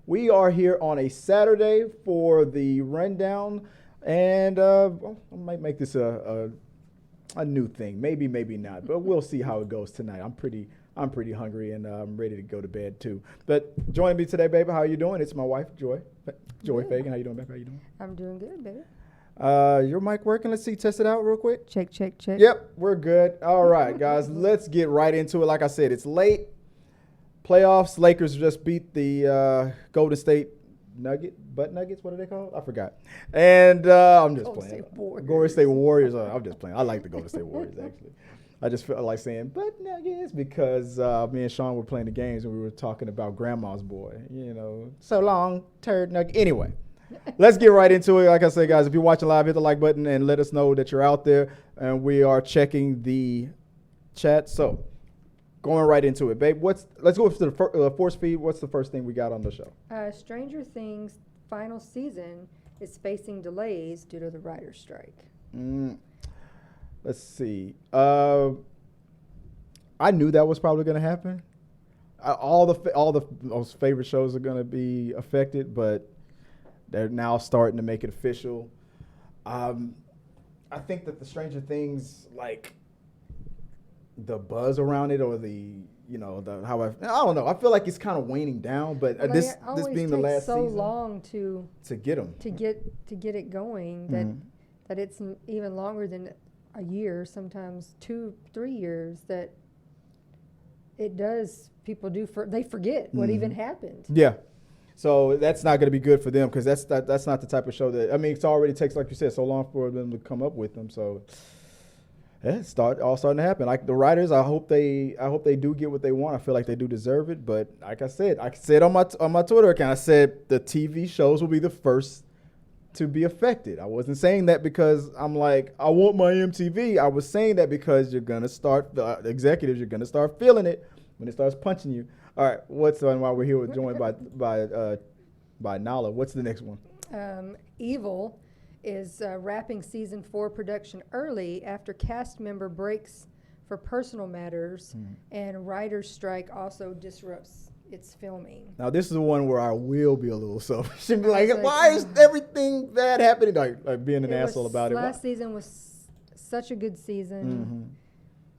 We are here on a Saturday for the rundown, and I might make this a new thing. Maybe not, but we'll see how it goes tonight. I'm pretty hungry, and I'm ready to go to bed too. But joining me today, baby, how you doing? It's my wife, Joy Fagan. How you doing, baby? How you doing? I'm doing good, baby. Your mic working? Let's see. Test it out real quick. Check. Yep, we're good. All right, guys, let's get right into it. Like I said, it's late. Playoffs. Lakers just beat the Golden State Nuggets. What are they called? I forgot. And I'm just playing. Golden State Warriors. I'm just playing. I like the Golden State Warriors, actually. I just feel like saying butt nuggets because me and Sean were playing the games and we were talking about grandma's boy. So long, turd nugget. Anyway. Let's get right into it. Like I said, guys, if you're watching live, hit the like button and let us know that you're out there. And we are checking the chat. So, going right into it, babe. Let's go to the force feed. What's the first thing we got on the show? Stranger Things final season is facing delays due to the writer's strike. Let's see. I knew that was probably going to happen. All the most favorite shows are going to be affected, but they're now starting to make it official. I think that the Stranger Things, like the buzz around it, or I don't know. I feel like it's kind of waning down. But this being the last season, so long to get them to get it going that it's even longer than a year, sometimes 2-3 years. That it does. People they forget what even happened. Yeah. So that's not going to be good for them because that's not the type of show that, it already takes, like you said, so long for them to come up with them. So it's all starting to happen. Like the writers, I hope they do get what they want. I feel like they do deserve it. But like I said on my Twitter account, I said the TV shows will be the first to be affected. I wasn't saying that because I'm like, I want my MTV. I was saying that because the executives, you're going to start feeling it when it starts punching you. All right, while we're here, we're joined by Nala. What's the next one? Evil is wrapping season 4 production early after cast member breaks for personal matters, and writer's strike also disrupts its filming. Now, this is the one where I will be a little selfish and be like, why is everything bad happening? Like being an asshole about it. Last season was such a good season.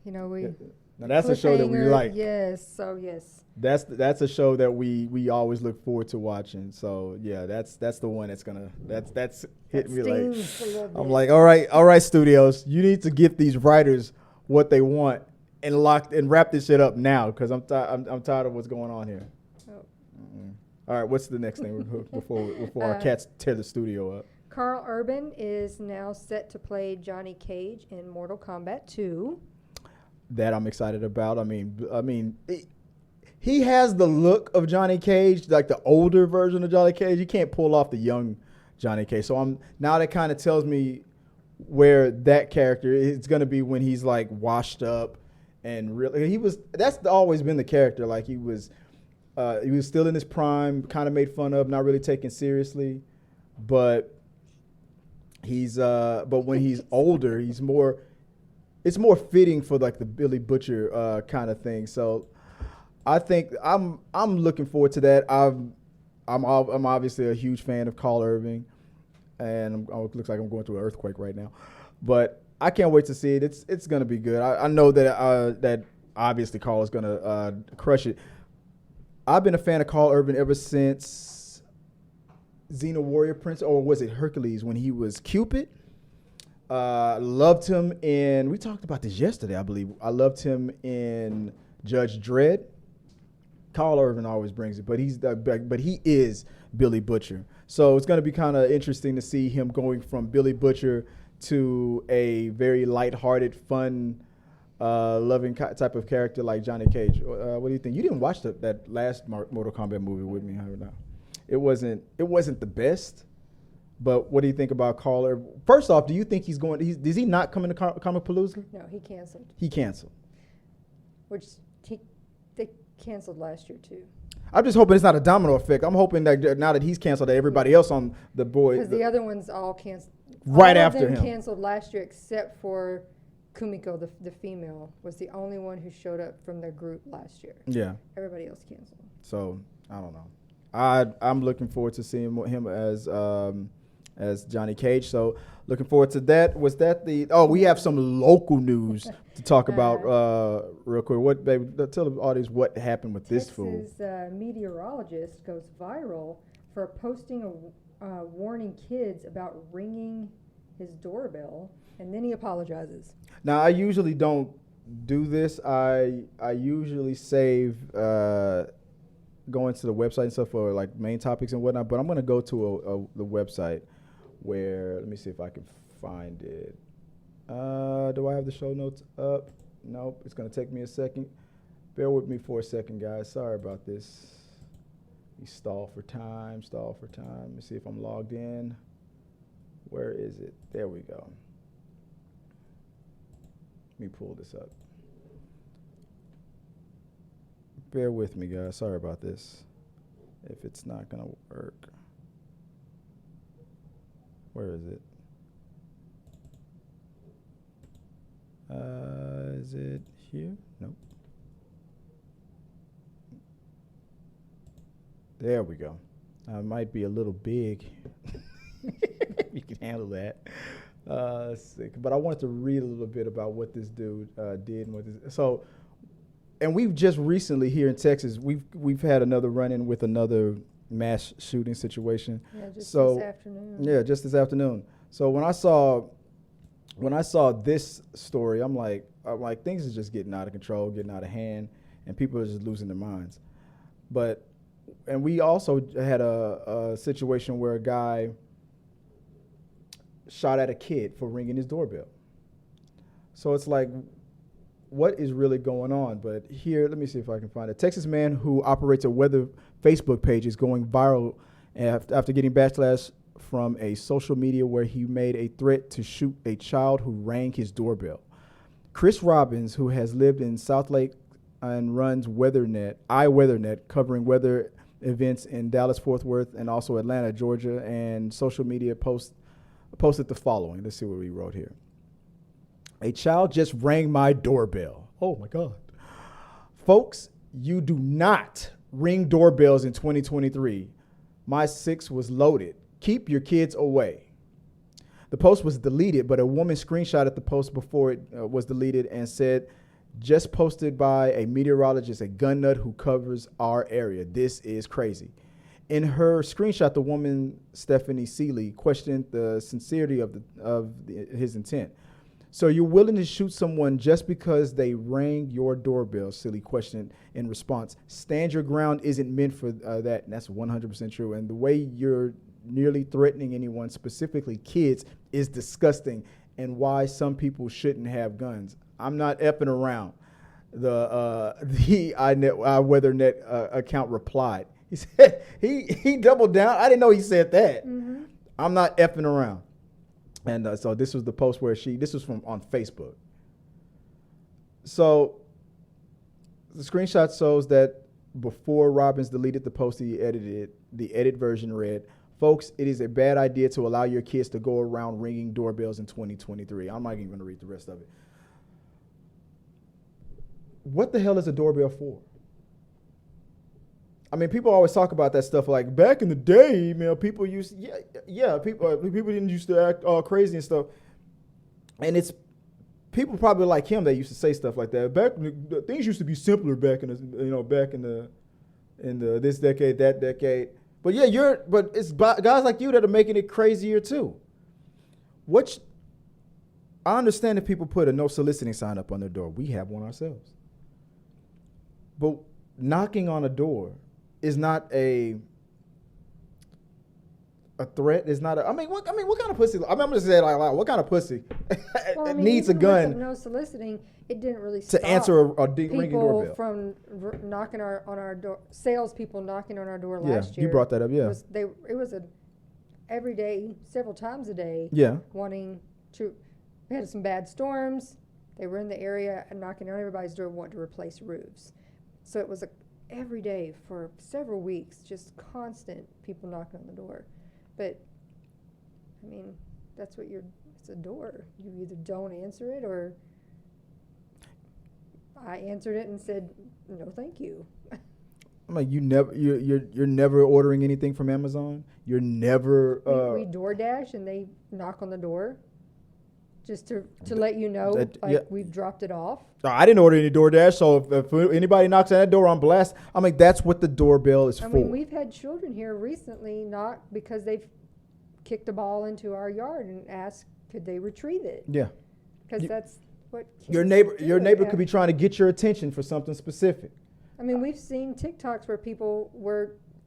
Now that's a show that we like. Yes, yes. That's a show that we always look forward to watching. So yeah, that's the one that's hit me like I'm like, all right, studios, you need to get these writers what they want and wrap this shit up now because I'm tired of what's going on here. Oh. All right, what's the next thing before our cats tear the studio up? Carl Urban is now set to play Johnny Cage in Mortal Kombat 2. That I'm excited about. He has the look of Johnny Cage, like the older version of Johnny Cage. You can't pull off the young Johnny Cage. So now that kind of tells me where that character is going to be when he's like washed up and really that's always been the character. Like he was still in his prime, kind of made fun of, not really taken seriously, but but when he's older, it's more fitting for like the Billy Butcher kind of thing. So I think I'm looking forward to that. I'm obviously a huge fan of Carl Urban, and it looks like I'm going through an earthquake right now, but I can't wait to see it. It's gonna be good. I know that obviously Carl is gonna crush it. I've been a fan of Carl Urban ever since Xena Warrior Prince, or was it Hercules when he was Cupid? Loved him we talked about this yesterday, I believe. I loved him in Judge Dredd. Carl Urban always brings it, but he is Billy Butcher. So it's going to be kind of interesting to see him going from Billy Butcher to a very lighthearted, fun, loving type of character like Johnny Cage. What do you think? You didn't watch that last Mortal Kombat movie with me, have you not? It wasn't the best. But what do you think about Carl Urban? First off, do you think is he not coming to Comicpalooza? No, he canceled. He canceled. Which they canceled last year too. I'm just hoping it's not a domino effect. I'm hoping that now that he's canceled, that everybody else on the board. Because the other ones all canceled. Right all after of them him. Canceled last year except for Kumiko, the female, was the only one who showed up from their group last year. Yeah. Everybody else canceled. So, I don't know. I'm looking forward to seeing him as Johnny Cage. So looking forward to that. Was that the? Oh, we have some local news to talk about real quick. What, baby? Tell the audience what happened with this fool. Texas meteorologist goes viral for posting a warning kids about ringing his doorbell, and then he apologizes. Now, I usually don't do this. I usually save going to the website and stuff for like main topics and whatnot. But I'm gonna go to the website where, let me see if I can find it. Do I have the show notes up? Nope. It's gonna take me a second. Bear with me for a second, guys. Sorry about this. We stall for time. Let me see if I'm logged in. Where is it? There we go. Let me pull this up. Bear with me, guys. Sorry about this. If it's not going to work. Where is it? Is it here? Nope. There we go. It might be a little big. You can handle that. But I wanted to read a little bit about what this dude did and what this. So, and we've just recently here in Texas, we've had another run-in with another mass shooting situation. Yeah, just so, this afternoon. Yeah, just this afternoon. So when I saw this story, I'm like things are just getting out of control, getting out of hand, and people are just losing their minds. And we also had a situation where a guy shot at a kid for ringing his doorbell. So it's like, what is really going on? But here, let me see if I can find it. A Texas man who operates a weather Facebook page is going viral after getting backlash from a social media where he made a threat to shoot a child who rang his doorbell. Chris Robbins, who has lived in South Lake and runs iWeatherNet, covering weather events in Dallas, Fort Worth, and also Atlanta, Georgia, and social media posted the following. Let's see what we wrote here. A child just rang my doorbell. Oh my God. Folks, you do not ring doorbells in 2023. My 6 was loaded. Keep your kids away. The post was deleted, but a woman screenshotted the post before it was deleted and said, just posted by a meteorologist, a gun nut who covers our area. This is crazy. In her screenshot, the woman, Stephanie Seeley, questioned the sincerity of his intent. So you're willing to shoot someone just because they rang your doorbell, Seeley questioned in response. Stand your ground isn't meant for that, and that's 100% true. And the way you're nearly threatening anyone, specifically kids, is disgusting, and why some people shouldn't have guns. I'm not effing around. The iWeatherNet account replied. He said he doubled down. I didn't know he said that. Mm-hmm. I'm not effing around. And so this was the post where this was from on Facebook. So the screenshot shows that before Robbins deleted the post he edited, the edit version read, folks, it is a bad idea to allow your kids to go around ringing doorbells in 2023. I'm not even going to read the rest of it. What the hell is a doorbell for? I mean, people always talk about that stuff like back in the day, man, people used, people didn't used to act all crazy and stuff. And it's people probably like him that used to say stuff like that. Things used to be simpler back in this decade, that decade. But yeah, but it's guys like you that are making it crazier too. I understand if people put a no soliciting sign up on their door. We have one ourselves. But knocking on a door is not a threat. It's not what kind of pussy? I'm gonna say it out loud. What kind of pussy needs a gun? No soliciting. It didn't really to answer a ringing doorbell. People from knocking on our door, salespeople knocking on our door last year. You brought that up, yeah. It was every day, several times a day. Yeah. Wanting to. We had some bad storms. They were in the area and knocking on everybody's door, wanting to replace roofs. So it was every day for several weeks, just constant people knocking on the door. But, I mean, it's a door. You either don't answer it or I answered it and said, no, thank you. I'm like, you're never ordering anything from Amazon. You're never. We DoorDash and they knock on the door, just to let you know, we've dropped it off. I didn't order any DoorDash, so if anybody knocks on that door, I'm blessed. I'm like, that's what the doorbell is for. I mean, we've had children here recently knock because they've kicked a ball into our yard and asked, could they retrieve it? Yeah. Because that's what your neighbor could be trying to get your attention for something specific. I mean, we've seen TikToks where people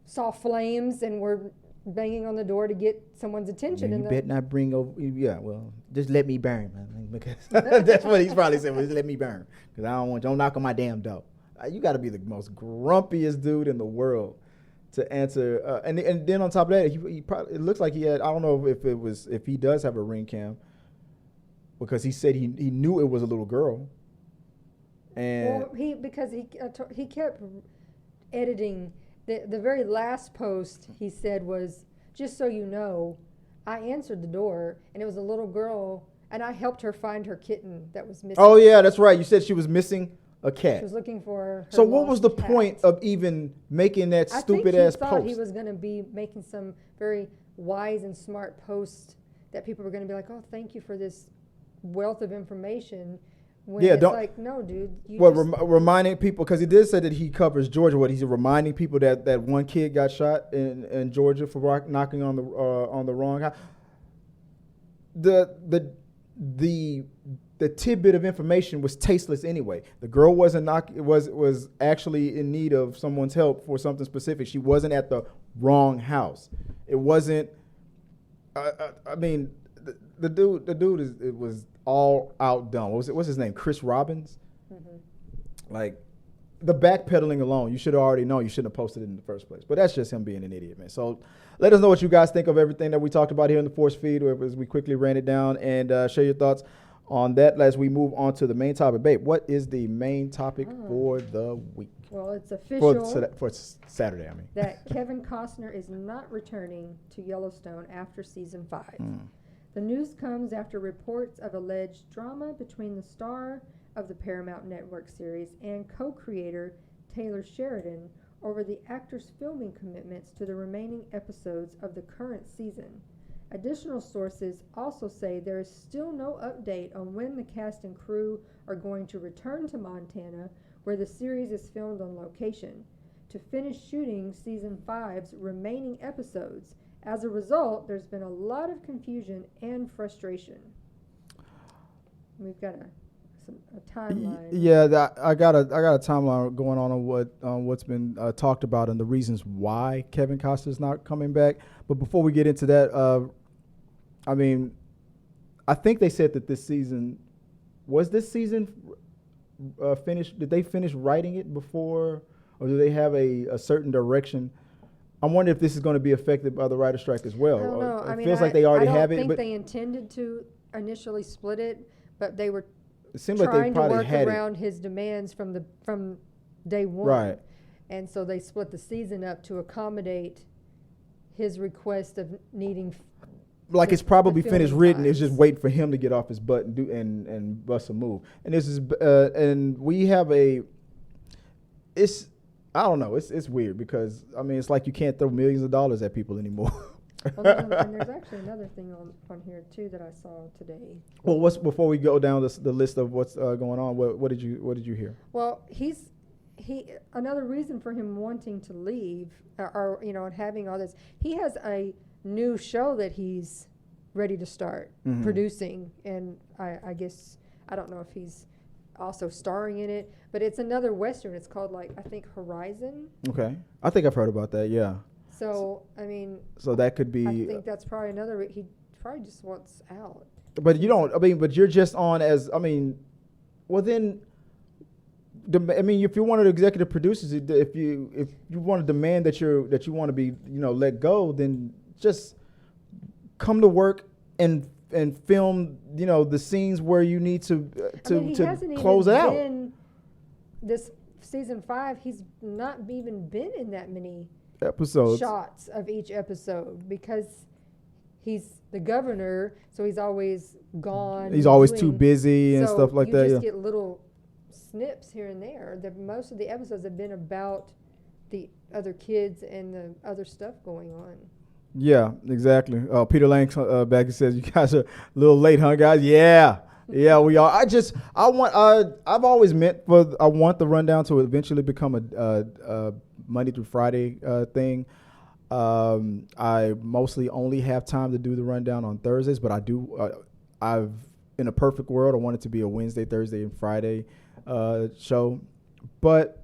saw flames and were banging on the door to get someone's attention. Man, you better not bring over. Yeah, well, just let me burn, man, because that's what he's probably saying. Just let me burn, because don't knock on my damn door. You got to be the most grumpiest dude in the world to answer. And then on top of that, he probably, it looks like he had. I don't know if he does have a ring cam, because he said he knew it was a little girl. And he kept editing. The very last post he said was, just so you know, I answered the door and it was a little girl and I helped her find her kitten that was missing. Oh yeah, that's right. You said she was missing a cat. She was looking for her. So what was the point of even making that stupid ass post? I think he thought he was going to be making some very wise and smart post that people were going to be like, oh, thank you for this wealth of information. When it's like, no, dude. Reminding people, because he did say that he covers Georgia. He's reminding people that one kid got shot in Georgia for knocking on the wrong house. The tidbit of information was tasteless anyway. The girl was actually in need of someone's help for something specific. She wasn't at the wrong house. It wasn't. I mean, the dude was all outdone. What's his name? Chris Robbins. Mm-hmm. Like, the backpedaling alone, you should have already known. You shouldn't have posted it in the first place. But that's just him being an idiot, man. So let us know what you guys think of everything that we talked about here in the Force Feed, as we quickly ran it down, and share your thoughts on that as we move on to the main topic. Babe, what is the main topic for the week? Well, it's official for Saturday, I mean. That Kevin Costner is not returning to Yellowstone after season 5. The news comes after reports of alleged drama between the star of the Paramount Network series and co-creator Taylor Sheridan over the actor's filming commitments to the remaining episodes of the current season. Additional sources also say there is still no update on when the cast and crew are going to return to Montana, where the series is filmed on location, to finish shooting season 5's remaining episodes. As a result, there's been a lot of confusion and frustration. We've got a timeline. Yeah, I got a timeline going on what's been talked about and the reasons why Kevin Costner's not coming back. But before we get into that, I mean, I think they said that this season finished. Did they finish writing it before, or do they have a certain direction? I'm wondering if this is going to be affected by the writer's strike as well. I don't know. It feels like they already have it. I don't think they intended to initially split it, but they were trying to work around his demands from day one. Right. And so they split the season up to accommodate his request of needing. Like, it's probably finished written. It's just waiting for him to get off his butt and and bust a move. And this is and we have I don't know. It's weird because, I mean, it's like you can't throw millions of dollars at people anymore. And there's actually another thing on here too that I saw today. Well, before we go down the list of what's going on? What did you hear? Well, another reason for him wanting to leave, and having all this. He has a new show that he's ready to start producing, and I guess I don't know if he's also starring in it, but it's another Western. It's called, I think, Horizon. Okay. I think I've heard about that, yeah. So, I mean. So that could be. I think that's probably another. He probably just wants out. But you don't, but you're just on as, well then, if you're one of the executive producers, if you want to demand that you want to be, let go, then just come to work and film, the scenes where you need to close it out. This season 5, he's not even been in that many episodes shots of each episode because he's the governor, so he's always gone. He's always too busy and stuff like that. You just get little snips here and there. Most of the episodes have been about the other kids and the other stuff going on. Yeah, exactly. Peter Lang back and says, "You guys are a little late, huh, guys?" Yeah, yeah, we are. I've always I want the rundown to eventually become a Monday through Friday thing. I mostly only have time to do the rundown on Thursdays, but I do. In a perfect world, I want it to be a Wednesday, Thursday, and Friday show, but.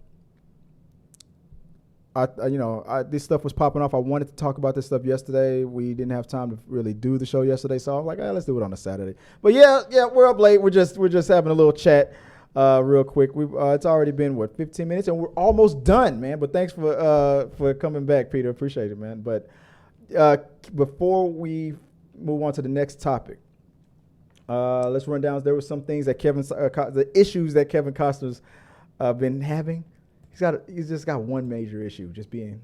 This stuff was popping off. I wanted to talk about this stuff yesterday. We didn't have time to really do the show yesterday, so I'm like, let's do it on a Saturday. But yeah, we're up late. We're just having a little chat, real quick. It's already been 15 minutes, and we're almost done, man. But thanks for coming back, Peter. Appreciate it, man. But before we move on to the next topic, let's run down. There were some things that the issues that Kevin Costner's been having. He's just got one major issue, just being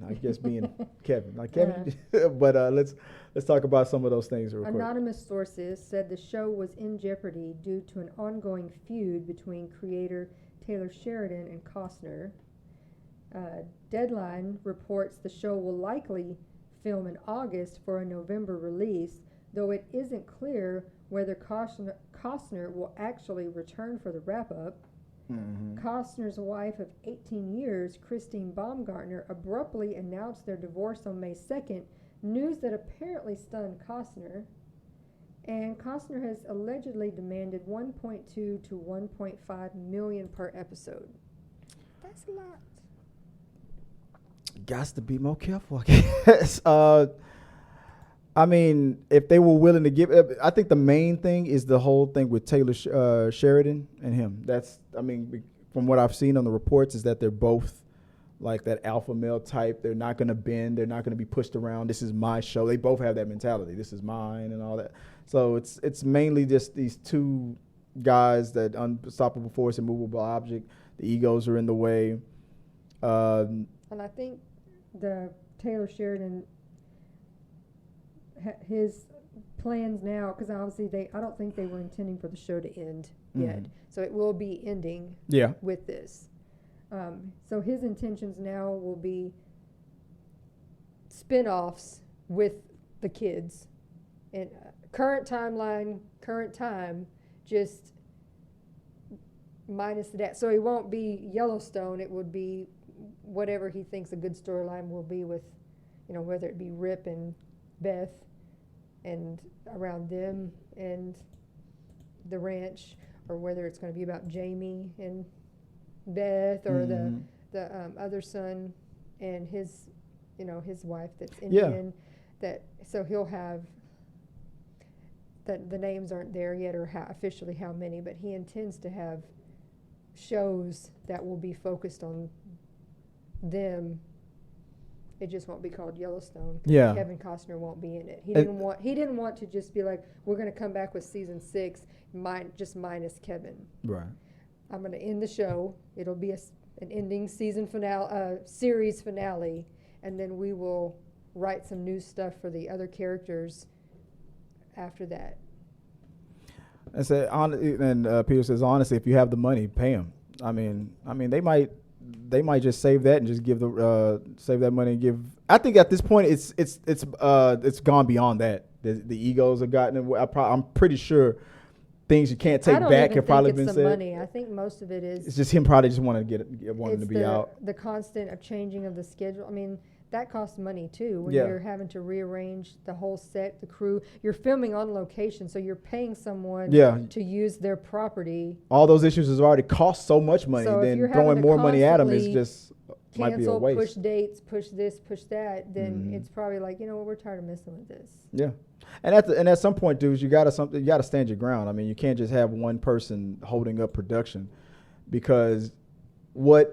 Kevin. Like Kevin, but let's talk about some of those things real quick. Anonymous sources said the show was in jeopardy due to an ongoing feud between creator Taylor Sheridan and Costner. Deadline reports the show will likely film in August for a November release, though it isn't clear whether Costner will actually return for the wrap-up. Mm-hmm. Costner's wife of 18 years, Christine Baumgartner, abruptly announced their divorce on May 2nd, news that apparently stunned Costner. And Costner has allegedly demanded $1.2 to $1.5 million per episode. That's a lot. Got to be more careful, I guess. I mean, if they were willing to give, I think the main thing is the whole thing with Taylor Sheridan and him. From what I've seen on the reports, is that they're both like that alpha male type. They're not going to bend. They're not going to be pushed around. This is my show. They both have that mentality. This is mine and all that. So it's mainly just these two guys, that unstoppable force, immovable object. The egos are in the way. And I think the Taylor Sheridan, his plans now, because obviously I don't think they were intending for the show to end yet, so it will be ending with this. So his intentions now will be spin-offs with the kids, and current timeline, current time, just minus that. So it won't be Yellowstone. It would be whatever he thinks a good storyline will be with, whether it be Rip and Beth and around them and the ranch, or whether it's going to be about Jamie and Beth, or the other son and his wife that's Indian. So he'll have that. The names aren't there yet, or officially how many, but he intends to have shows that will be focused on them. It just won't be called Yellowstone. Yeah. Kevin Costner won't be in it. He didn't want to just be like, we're going to come back with season 6, just minus Kevin. Right. I'm going to end the show. It'll be an ending season finale, series finale, and then we will write some new stuff for the other characters after that. And Peter says, honestly, if you have the money, pay them. I mean, they might just save that and just give save that money and give. I think at this point it's gone beyond that. The egos have gotten. I'm pretty sure things you can't take back have probably been said. Money. I think most of it is. It's just him probably just wanting to be out. The constant of changing of the schedule. I mean, that costs money too. When you're having to rearrange the whole set, the crew. You're filming on location, so you're paying someone to use their property. All those issues has already cost so much money. So then throwing more money at them is just might be a waste. Push dates, push this, push that. Then it's probably like, we're tired of messing with this. Yeah. And at some point, dudes, you gotta stand your ground. I mean, you can't just have one person holding up production, because I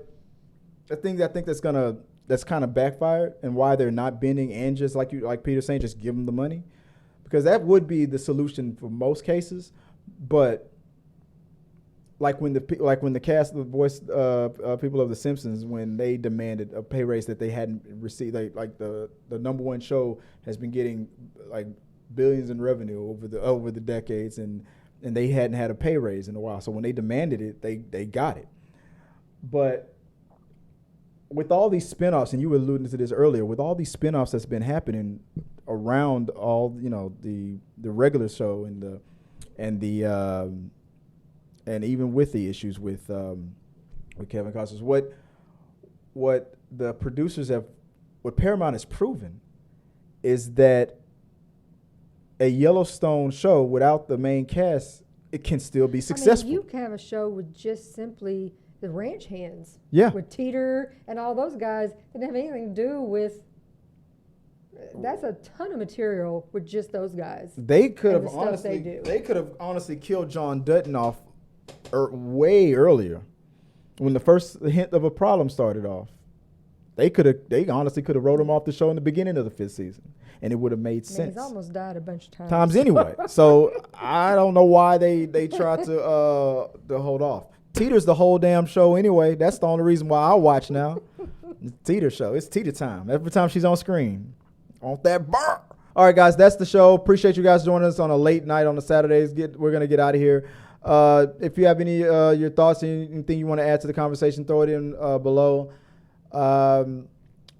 think that's kind of backfired, and why they're not bending, and just like Peter's saying, just give them the money, because that would be the solution for most cases. But like when the cast, the voice people of The Simpsons, when they demanded a pay raise that they hadn't received, like the number one show has been getting like billions in revenue over the decades, and they hadn't had a pay raise in a while. So when they demanded it, they got it. But with all these spinoffs, and you were alluding to this earlier, with all these spinoffs that's been happening around all, the regular show and even with the issues with Kevin Costner, what the producers what Paramount has proven is that a Yellowstone show without the main cast, it can still be successful. You can have a show with just simply the ranch hands. Yeah. With Teeter and all those guys. Didn't have anything to do with. That's a ton of material with just those guys. They could have honestly killed John Dutton off way earlier, when the first hint of a problem started off. They honestly could have wrote him off the show in the beginning of the 5th season, and it would have made sense. He's almost died a bunch of times anyway. So I don't know why they tried to hold off. Teeter's the whole damn show anyway. That's the only reason why I watch now. The Teeter show. It's Teeter time. Every time she's on screen. On that bar. All right, guys, that's the show. Appreciate you guys joining us on a late night on the Saturdays. We're going to get out of here. If you have any your thoughts, anything you want to add to the conversation, throw it in below.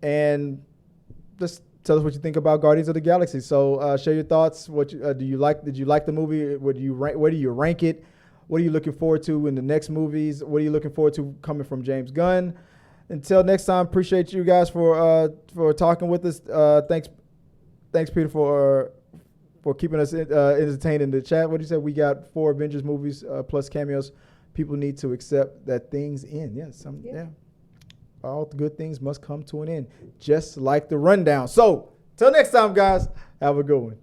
And just tell us what you think about Guardians of the Galaxy. So share your thoughts. Did you like the movie? Where do you rank it? What are you looking forward to in the next movies? What are you looking forward to coming from James Gunn? Until next time, appreciate you guys for talking with us. Thanks Peter for keeping us entertained in the chat. What did you say? We got 4 Avengers movies plus cameos. People need to accept that things end. Yes, yeah. All good things must come to an end, just like the rundown. So, till next time, guys, have a good one.